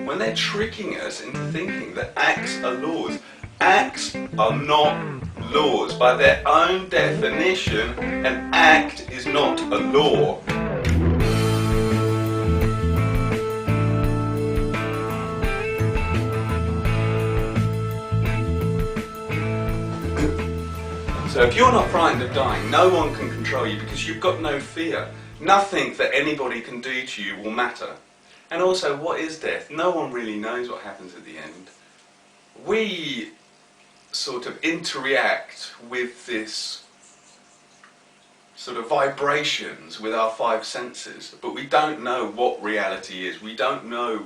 when they're tricking us into thinking that acts are laws. Acts are not laws. By their own definition, an act is not a law. So if you're not frightened of dying, no one can control you because you've got no fear. Nothing that anybody can do to you will matter. And also, what is death? No one really knows what happens at the end. We sort of interact with this sort of vibrations with our five senses, but we don't know what reality is. We don't know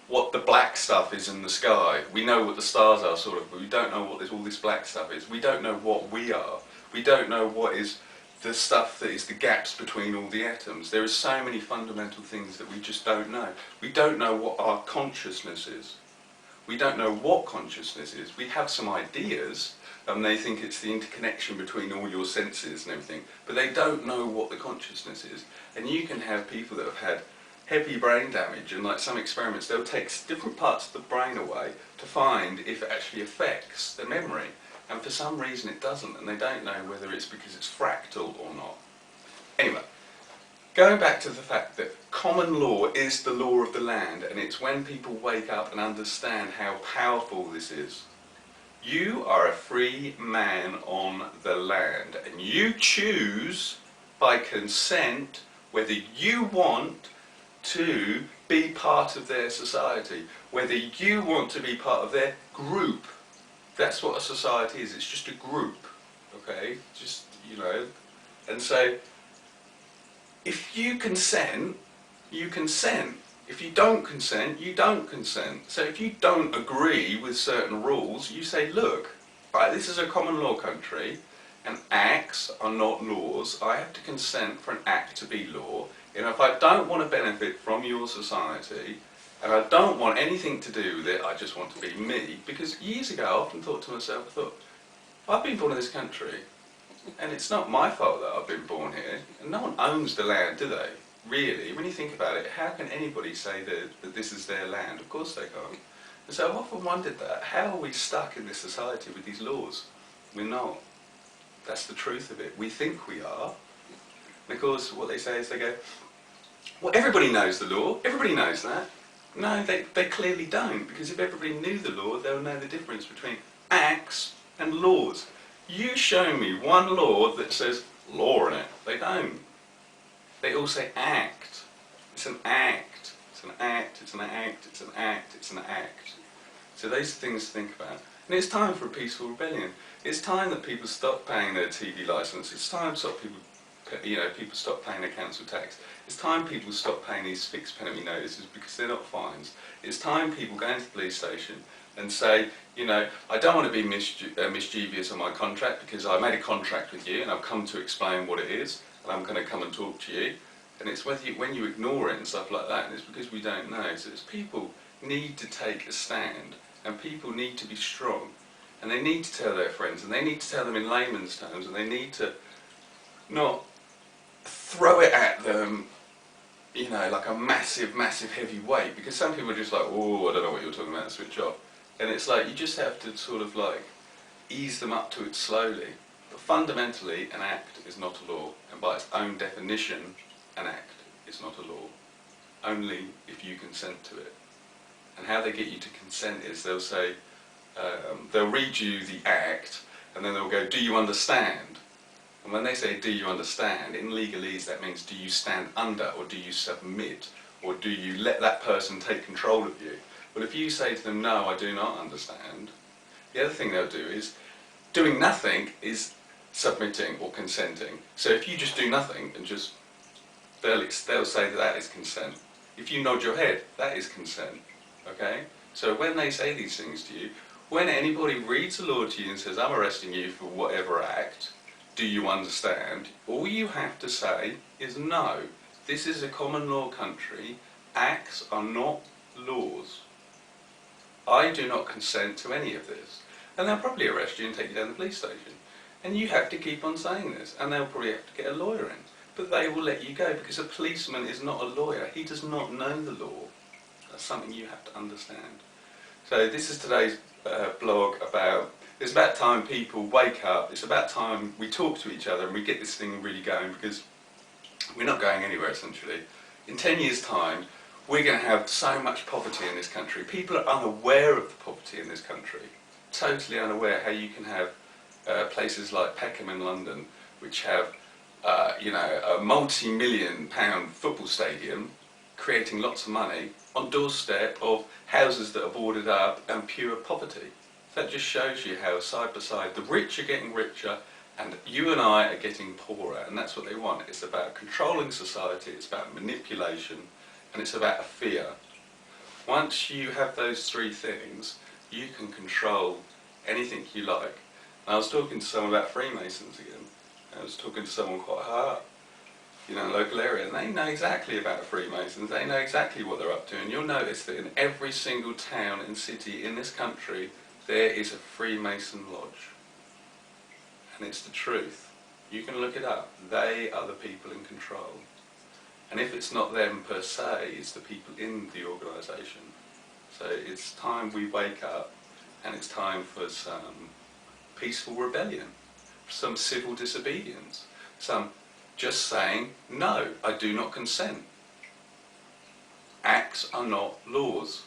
what the black stuff is in the sky. We know what the stars are, sort of, but we don't know what all this black stuff is. We don't know what we are. We don't know what is the stuff that is the gaps between all the atoms. There are so many fundamental things that we just don't know. We don't know what our consciousness is. We don't know what consciousness is. We have some ideas, and they think it's the interconnection between all your senses and everything, but they don't know what the consciousness is. And you can have people that have had heavy brain damage, and like some experiments, they'll take different parts of the brain away to find if it actually affects the memory. And for some reason it doesn't, and they don't know whether it's because it's fractal or not. Anyway, going back to the fact that common law is the law of the land, and it's when people wake up and understand how powerful this is. You are a free man on the land, and you choose by consent whether you want to be part of their society, whether you want to be part of their group. That's what a society is. It's just a group, okay? Just, you know. And so, if you consent, you consent. If you don't consent, you don't consent. So if you don't agree with certain rules, you say, look, right, this is a common law country, and acts are not laws. I have to consent for an act to be law. And if I don't want to benefit from your society, and I don't want anything to do with it, I just want to be me. Because years ago I often thought to myself, I've been born in this country, and it's not my fault that I've been born here. And no one owns the land, do they? Really, when you think about it, how can anybody say that this is their land? Of course they can't. And so I've often wondered that. How are we stuck in this society with these laws? We're not. That's the truth of it. We think we are. And of course, what they say is they go, well, everybody knows the law. Everybody knows that. No, they clearly don't, because if everybody knew the law, they would know the difference between acts and laws. You show me one law that says law in it. They don't. They all say act. It's an act. It's an act. It's an act. It's an act. It's an act. So those are things to think about. And it's time for a peaceful rebellion. It's time that people stop paying their TV licence. It's time to stop people stop paying their council tax. It's time people stop paying these fixed penalty notices because they're not fines. It's time people go into the police station and say, I don't want to be mischievous on my contract because I made a contract with you and I've come to explain what it is and I'm going to come and talk to you. And it's when you ignore it and stuff like that, and it's because we don't know. So it's people need to take a stand, and people need to be strong, and they need to tell their friends, and they need to tell them in layman's terms, and they need to not throw it at them, like a massive, massive heavy weight, because some people are just like, oh, I don't know what you're talking about, and switch off. And it's like, you just have to sort of like ease them up to it slowly. But fundamentally, an act is not a law, and by its own definition, an act is not a law. Only if you consent to it. And how they get you to consent is they'll say, they'll read you the act, and then they'll go, do you understand? And when they say, do you understand, in legalese that means, do you stand under, or do you submit, or do you let that person take control of you? Well, if you say to them, no, I do not understand, the other thing they'll do is, doing nothing is submitting or consenting. So if you just do nothing and just, they'll say that is consent. If you nod your head, that is consent. Okay? So when they say these things to you, when anybody reads the law to you and says, I'm arresting you for whatever act, do you understand? All you have to say is no. This is a common law country. Acts are not laws. I do not consent to any of this. And they'll probably arrest you and take you down to the police station. And you have to keep on saying this. And they'll probably have to get a lawyer in. But they will let you go because a policeman is not a lawyer. He does not know the law. That's something you have to understand. So this is today's blog about, it's about time people wake up, it's about time we talk to each other and we get this thing really going, because we're not going anywhere essentially. In 10 years' time, we're going to have so much poverty in this country. People are unaware of the poverty in this country, totally unaware how you can have places like Peckham in London, which have a multi-million pound football stadium, creating lots of money, on doorstep of houses that are boarded up and pure poverty. That just shows you how side by side the rich are getting richer and you and I are getting poorer, and that's what they want. It's about controlling society, it's about manipulation, and it's about fear. Once you have those three things, you can control anything you like. And I was talking to someone about Freemasons again. I was talking to someone quite high up, in a local area, and they know exactly about Freemasons, they know exactly what they're up to, and you'll notice that in every single town and city in this country there is a Freemason lodge. And it's the truth. You can look it up. They are the people in control. And if it's not them per se, it's the people in the organisation. So it's time we wake up, and it's time for some peaceful rebellion, some civil disobedience, some just saying, no, I do not consent. Acts are not laws.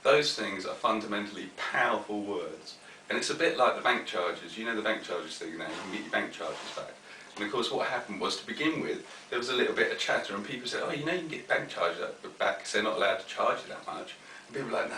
Those things are fundamentally powerful words. And it's a bit like the bank charges. You know the bank charges thing now, you can get your bank charges back. And of course what happened was, to begin with, there was a little bit of chatter and people said, oh, you know you can get bank charges back because they're not allowed to charge you that much. And people were like, no.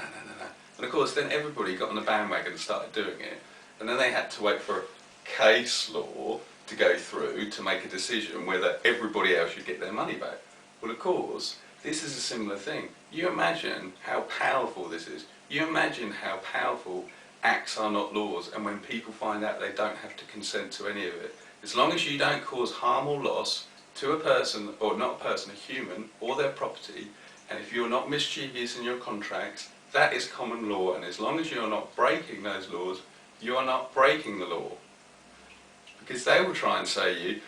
And of course then everybody got on the bandwagon and started doing it. And then they had to wait for case law to go through to make a decision whether everybody else should get their money back. Well, of course, this is a similar thing. You imagine how powerful this is. You imagine how powerful acts are not laws, and when people find out they don't have to consent to any of it. As long as you don't cause harm or loss to a person, or not a person, a human, or their property, and if you're not mischievous in your contracts, that is common law, and as long as you're not breaking those laws, you are not breaking the law. Because they will try and say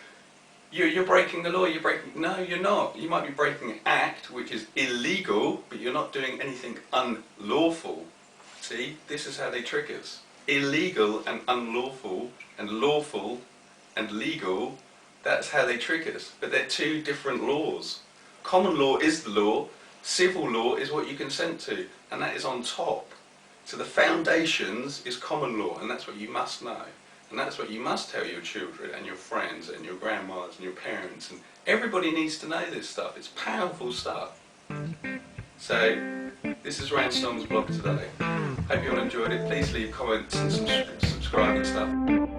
you're breaking the law, no, you're not. You might be breaking an act which is illegal, but you're not doing anything unlawful. See, this is how they trick us. Illegal and unlawful, and lawful and legal, that's how they trick us. But they're two different laws. Common law is the law, civil law is what you consent to, and that is on top. So the foundations is common law, and that's what you must know. And that's what you must tell your children and your friends and your grandmas and your parents, and everybody needs to know this stuff. It's powerful stuff. So this is Rand Storm's blog today. Hope you all enjoyed it. Please leave comments and subscribe and stuff.